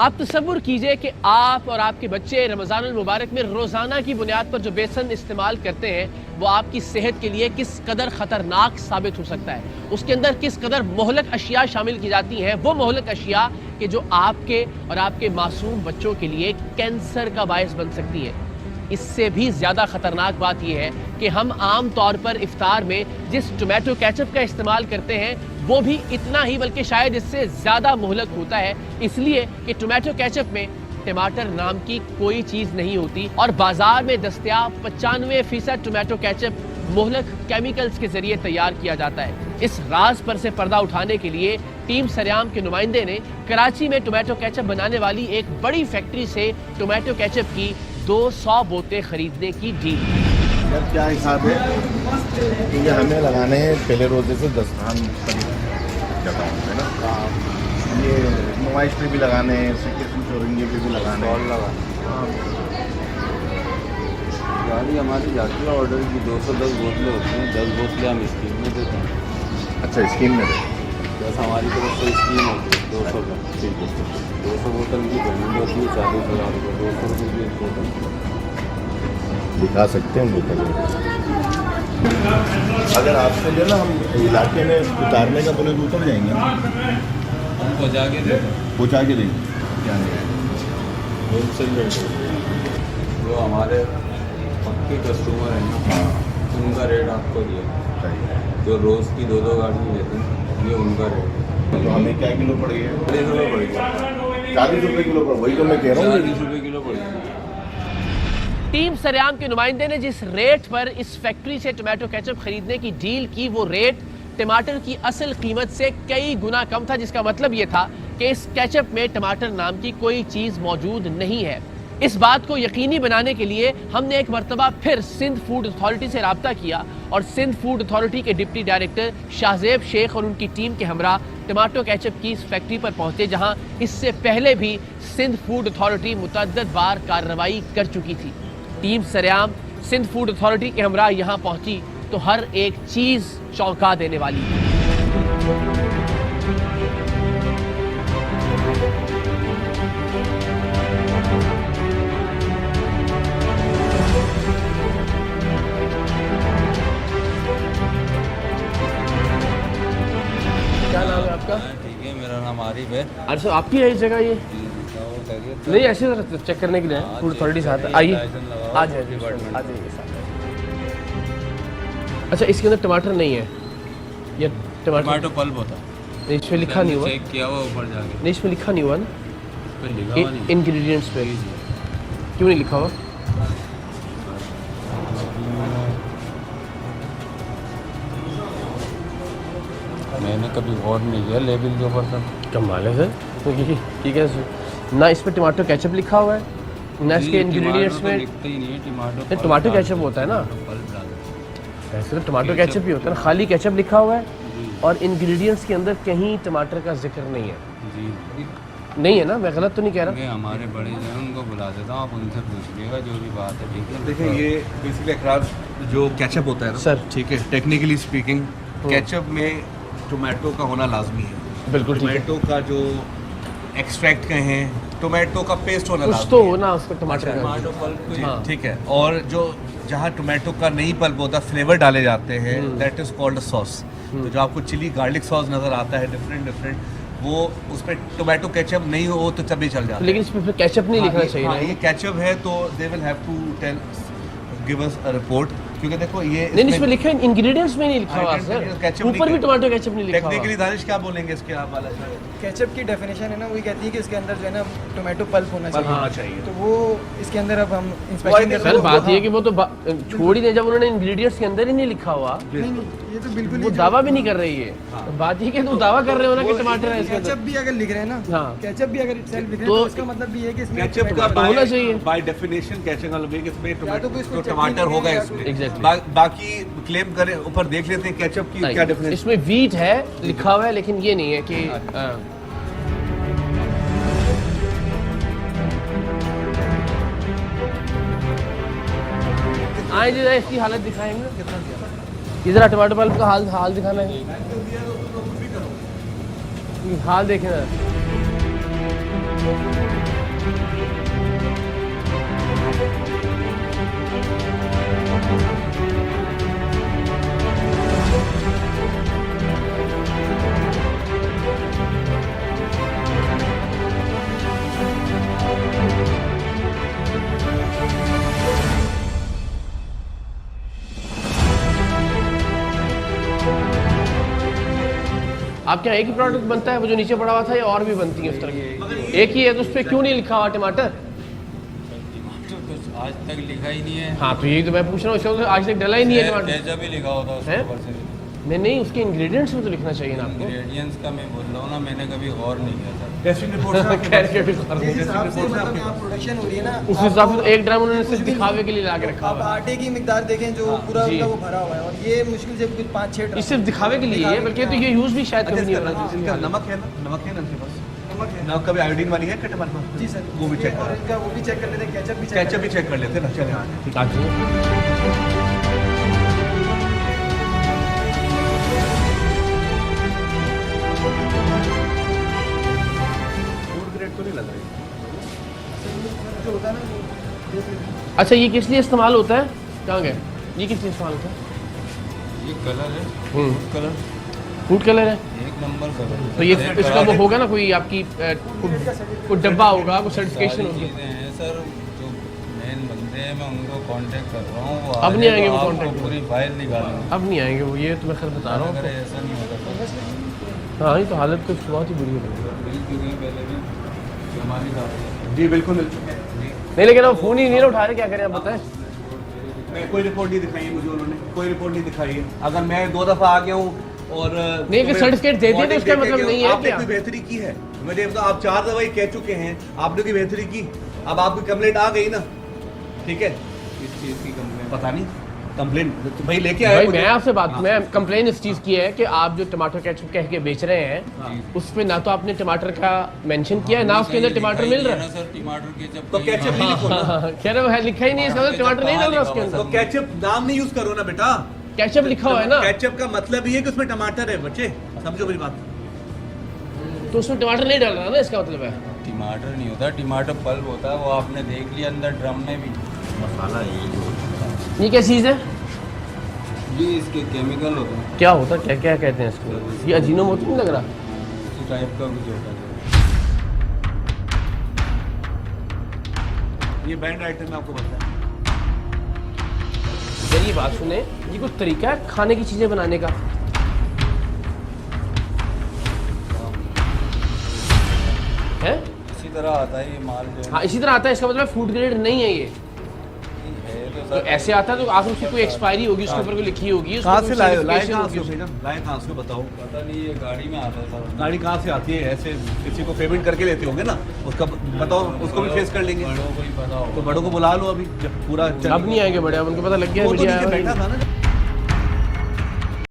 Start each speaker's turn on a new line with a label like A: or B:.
A: आप तसव्वुर कीजिए कि आप और आपके बच्चे रमज़ानुल मुबारक में रोज़ाना की बुनियाद पर जो बेसन इस्तेमाल करते हैं वो आपकी सेहत के लिए किस कदर ख़तरनाक साबित हो सकता है। उसके अंदर किस कदर मोहलक अशिया शामिल की जाती हैं, वो मोहलक अशिया कि जो आपके और आपके मासूम बच्चों के लिए कैंसर का बायस बन सकती है। इससे भी ज़्यादा ख़तरनाक बात यह है कि हम आम तौर पर इफ्तार में जिस टोमेटो केचप का इस्तेमाल करते हैं वो भी इतना ही बल्कि शायद इससे ज़्यादा मोहलक होता है, इसलिए कि टोमेटो केचप में टमाटर नाम की कोई चीज़ नहीं होती और बाजार में दस्तयाब 95% टोमेटो केचप मोहलक केमिकल्स के जरिए तैयार किया जाता है। इस राज पर से पर्दा उठाने के लिए टीम सरेआम के नुमाइंदे ने कराची में टोमेटो केचप बनाने वाली एक बड़ी फैक्ट्री से टोमेटो केचप की 200 बोतलें खरीदने की डील।
B: सर क्या हिसाब है? ये हमें लगाने हैं पहले रोजे से 10 खान जगह है ना, ये नुमाइश पे भी लगाने हैं, सिकेशन चौरंगी पे भी लगाने हैं।
C: गाड़ी हमारी जाती है ऑर्डर की 210 बोतलें होती हैं, 10 बोतलें हम स्कीम में देते हैं।
B: अच्छा स्कीम में देते
C: बस हमारी तरफ से स्कीम होती है 200 का। ठीक है, 200 बोतल की पेमेंट होती है 40,000 रुपये, 200 रुपये की एक बोतल।
B: दिखा सकते हैं बोतल। अगर आपसे जो ना हम इलाके में उतारने का बोले तो उतर जाएंगे,
C: हम पहुँचा के देंगे,
B: पहुँचा के देंगे। क्या नहीं
C: होलसेल रेट जो हमारे पक्के कस्टमर हैं ना, उनका रेट आपको दिया। जो रोज़ की 2-2 गाड़ी लेते हैं ये उनका रेट है।
B: तो हमें क्या किलो पड़ गया?
C: 40 रुपये पड़ेगा।
B: 40 रुपये किलो पड़, वही तो मैं कह रहा हूँ।
C: 40 रुपये किलो पड़ेगी।
A: टीम सरेआम के नुमाइंदे ने जिस रेट पर इस फैक्ट्री से टोमेटो केचप खरीदने की डील की वो रेट टमाटर की असल कीमत से कई गुना कम था, जिसका मतलब ये था कि इस केचप में टमाटर नाम की कोई चीज़ मौजूद नहीं है। इस बात को यकीनी बनाने के लिए हमने एक मरतबा फिर सिंध फूड अथॉरिटी से रब्ता किया और सिंध फूड अथॉरिटी के डिप्टी डायरेक्टर शाहजेब शेख और उनकी टीम के हमरा टमाटो केचप की इस फैक्ट्री पर पहुंचे, जहां इससे पहले भी सिंध फूड अथॉरिटी मुतअद्दिद बार कार्रवाई कर चुकी थी। टीम सरेआम सिंध फूड अथॉरिटी के हमरा यहाँ पहुंची तो हर एक चीज़ चौंका देने वाली थी। क्या नाम है आपका?
C: ठीक है, मेरा नाम आरिफ है।
A: अच्छा, आपकी है इस जगह ये? नहीं, ऐसे चेक करने के लिए फूड अथॉरिटी से आता है। आइए, आ जाइए, आ जाइए साथ। अच्छा, इसके अंदर टमाटर नहीं है? ये
C: टमाटो पल्प होता है।
A: नहीं, इसमें लिखा नहीं हुआ।
C: चेक किया हुआ ऊपर जाके।
A: नहीं, इसमें लिखा नहीं हुआ ना
C: पे लिखा हुआ नहीं।
A: इंग्रेडिएंट्स पे क्यों नहीं लिखा हुआ?
C: मैंने कभी गौर नहीं किया लेबल के ऊपर तक।
A: कमाल है सर, ठीक है ना, इस पे टमाटो केचप लिखा हुआ है ना, इसके इंग्रेडिएंट्स में
C: लिखते ही नहीं है
A: टमाटो केचप होता है ना, ऐसे तो टमाटो केचप ही होता है ना, खाली केचप लिखा हुआ है और इंग्रेडिएंट्स के अंदर कहीं टमाटर का जिक्र नहीं है।
C: जी
A: नहीं है ना, मैं गलत तो नहीं कह रहा?
C: हमारे बड़े जो हैं उनको बुला देता हूँ, आप उनसे पूछ लीजिएगा जो भी बात है। ठीक है,
D: देखिए ये बेसिकली अखराज जो केचप होता है ना
A: सर,
D: ठीक है, टेक्निकली स्पीकिंग केचप में टोमेटो का होना लाजमी है।
A: बिल्कुल ठीक है।
D: टोमेटो का जो एक्सट्रैक्ट कहें, टोमेटो का पेस्ट होना
A: कुछ
D: लाजमी
A: तो
D: है।
A: होना उसको टमाटर का।
C: टमाटो पल्प
D: जी,
A: हाँ।
D: ठीक है। और जो जहाँ टोमेटो का नहीं पल्प होता, फ्लेवर डाले जाते हैं, दैट इज कॉल्ड सॉस। तो जो आपको चिली गार्लिक सॉस नजर आता है डिफरेंट, वो उस पर टोमेटो केचप नहीं हो तो तभी चल जाता है।
A: लेकिन इसमें फिर केचप नहीं लिखना चाहिए
D: हाँ,
A: ना?
D: ये केचप है तो they will have to tell give us a report, क्योंकि देखो ये
A: नहीं, इसमें लिखा है इंग्रेडिएंट्स में नहीं लिखा हुआ सर, ऊपर भी टमाटो केचप नहीं लिखा हुआ।
D: टेक्निकली दानिश क्या बोलेंगे इसके आप वाला?
E: केचप की डेफिनेशन है ना, वही कहती है कि इसके अंदर जो है ना टोमेटो पल्प होना चाहिए।
D: चाहिए।
E: तो वो इसके अंदर अब हम इंस्पेक्शन करते
A: सर
E: हैं।
A: बात ये है कि वो तो छोड़ ही दे, जब उन्होंने इंग्रेडिएंट्स के अंदर ही नहीं लिखा हुआ,
E: नहीं, ये तो बिल्कुल
A: वो दावा भी नहीं कर रही है। तो बात ये कि तुम दावा कर रहे हो ना कि टमाटर है इसके
E: केचप
A: अंदर।
E: भी अगर लिख रहे हैं ना,
A: हाँ।
E: केचप भी अगर इटसेल्फ लिख रहे हैं
A: तो
E: तो इसका मतलब ये है कि इसमें
D: केचप
E: tomato
D: का
E: है।
A: तो होना चाहिए।
D: बाय डेफिनेशन केचप का मतलब इसमें
E: या तो कोई इसको
D: टोमेटो
E: चटनी
D: टमाटर
E: नहीं
D: होगा
E: है या
D: इसमें।
A: Exactly.
D: बाकी क्लेम करें, ऊपर देख लेते हैं केचप की क्या
A: नहीं,
D: डेफिनेशन।
A: इसमें वीट है लिखा हुआ है, लेकिन ये नहीं है कि आए जी, जरा इसकी हालत दिखाएंगे। इधर टमाटर पल्प का हाल दिखाना है, हाल देखें ना। आपके यहाँ एक ही प्रोडक्ट बनता है वो जो नीचे पड़ा हुआ था या और भी बनती है उस तरह की? एक ही है तो उस पर क्यों नहीं लिखा हुआ टमाटर?
C: तो आज तक लिखा ही नहीं है।
A: हाँ तो यही तो मैं पूछ रहा हूँ, इसका तो आज तक डला ही नहीं है टमाटर।
C: केचप भी लिखा होता है
A: है?
C: उसके ऊपर से।
A: नहीं उसके इंग्रेडिएंट्स में तो लिखना चाहिए ना आपको।
C: इंग्रेडिएंट्स का मैं बोल रहा हूँ ना, मैंने कभी गौर नहीं किया था।
D: टेस्टिंग रिपोर्ट
A: खैर के भी कर
E: जिस
A: दो।
E: हिसाब से मतलब यहाँ प्रोडक्शन हो रही है ना,
A: उस हिसाब से तो एक ड्राम उन्होंने सिर्फ दिखावे के लिए ला के रखा
E: आप
A: हुआ है।
E: आटे की मिकदार देखें जो पूरा
A: जी।
E: उनका वो भरा हुआ है, और ये मुश्किल से कुछ 5-6
A: ये सिर्फ दिखावे के लिए है, बल्कि तो ये यूज भी शायद कभी नहीं हो रहा।
D: इनका नमक है ना, नमक है ना इनके पास?
E: नमक है।
D: नमक कभी आयोडीन वाली है क्या टमाटर में?
E: जी सर,
D: वो भी चेक
E: और
D: कर,
E: इनका वो भी चेक कर लेते हैं, केचप भी
D: केचप भी चेक कर लेते हैं ना। चले हाँ ठीक है। फूड ग्रेड तो नहीं लग रही।
E: जो होता है ना वो देख लेते हैं।
A: अच्छा ये किस लिए इस्तेमाल होता है? कहाँ गए? ये किस लिए इस्तेमाल होता है?
C: ये कलर है, कलर
A: फूड कलर है।
C: एक नंबर कलर।
A: तो ये इसका वो होगा ना कोई आपकी कोई डब्बा होगा, कोई सर्टिफिकेशन होगी।
C: चीज़ें हैं सर, जो मेन बंदे हैं मैं उनको कांटेक्ट कर रहा हूँ। वो
A: अब नहीं आएंगे वो
C: आपको
A: contact में?
C: पूरी फाइल निकालेंगे।
A: अब नहीं आएंगे वो, ये तो मैं खैर बता रहा
C: अगर
A: हूँ।
C: ऐसा नहीं होता तो
A: हाँ ये तो हालत कुछ बहुत ही बुरी है।
C: मिल चुके हैं पहले भी, जो हमारी बात
D: जी बिल्कुल मिल चुके हैं।
A: नहीं लेकिन अब फोन ही नहीं ना उठा रहे, क्या करें आप बताएं?
D: मैं कोई रिपोर्ट नहीं दिखाई है मुझे, उन्होंने कोई रिपोर्ट नहीं दिखाई है। अगर मैं 2 दफ़ा आ गया हूँ और
A: नहीं, अगर सर्टिफिकेट दे दिए तो इसका मतलब नहीं है
D: आपने
A: क्या?
D: कोई बेहतरी की है? मुझे बताओ, आप 4 दवाई कह चुके हैं, आपने कोई बेहतरी की? अब आपकी कंप्लेंट आ गई ना, ठीक है?
C: इस चीज़ की कंप्लेंट
D: पता नहीं कंप्लेंट तो भाई लेके आए
A: भाई
D: मुझे।
A: मैं आपसे बात,
D: हाँ।
A: मैं कंप्लेन इस चीज़ की है कि आप जो टमाटर केचप कह के बेच रहे हैं उस पे ना तो आपने टमाटर का मेंशन किया है, ना उसके अंदर टमाटर मिल रहा है।
C: सर टमाटर केचप
D: तो केचप नहीं लिखो ना।
A: कह रहे हो है, लिखा ही नहीं इसका अंदर, टमाटर नहीं डाल रहा उसके
D: तो
A: अंदर।
D: केचप नाम नहीं यूज करो ना बेटा।
A: केचप लिखा हुआ है ना,
D: केचप का मतलब ये है कि उसमें टमाटर है बच्चे, समझो मेरी बात।
A: तो उसमें टमाटर नहीं डाल रहा ना, इसका मतलब है।
C: टमाटर नहीं होता, टमाटर पल्प होता है। वो आपने देख लिया अंदर ड्रम में भी मसाला है।
A: ये क्या चीज़ है?
C: ये इसके केमिकल होते हैं,
A: क्या होता है, क्या क्या कहते हैं इसको? ये अजीनोमोटो नहीं लग रहा?
C: इसी टाइप का कुछ होता है।
D: ये बैंड आइटम में आपको बताया।
A: मेरी बात सुने, ये कुछ तरीका है खाने की चीज़ें बनाने का? है?
C: इसी तरह आता है ये माल जो
A: हाँ इसी तरह आता है, इसका मतलब फूड ग्रेड नहीं है ये।
C: है। तो
A: तो
C: सर
A: ऐसे आता है तो आखिर उसकी कोई एक्सपायरी होगी, उसके ऊपर कोई लिखी होगी, उसको
D: कहाँ
A: कोई
D: से लाए हो? लाए
A: certification
D: कहाँ
A: होगी
D: से हो
A: उसकी।
D: भैया? लाए कहाँ से हो बताओ?
C: पता नहीं, ये गाड़ी में आता है सर।
D: गाड़ी कहाँ से आती है? ऐसे किसी को पेमेंट करके लेते होंगे ना, उसका बताओ, उसको भी फेस कर लेंगे।
C: बड़ों को ही पता
D: तो
C: होगा।
D: बड़ों को बुला लो अभी, जब पूरा
A: अब नहीं आएंगे बड़े, अब उनको पता लग गया
D: वो तो
A: मीडिया
D: नीचे
A: है।
D: बैठा था ना।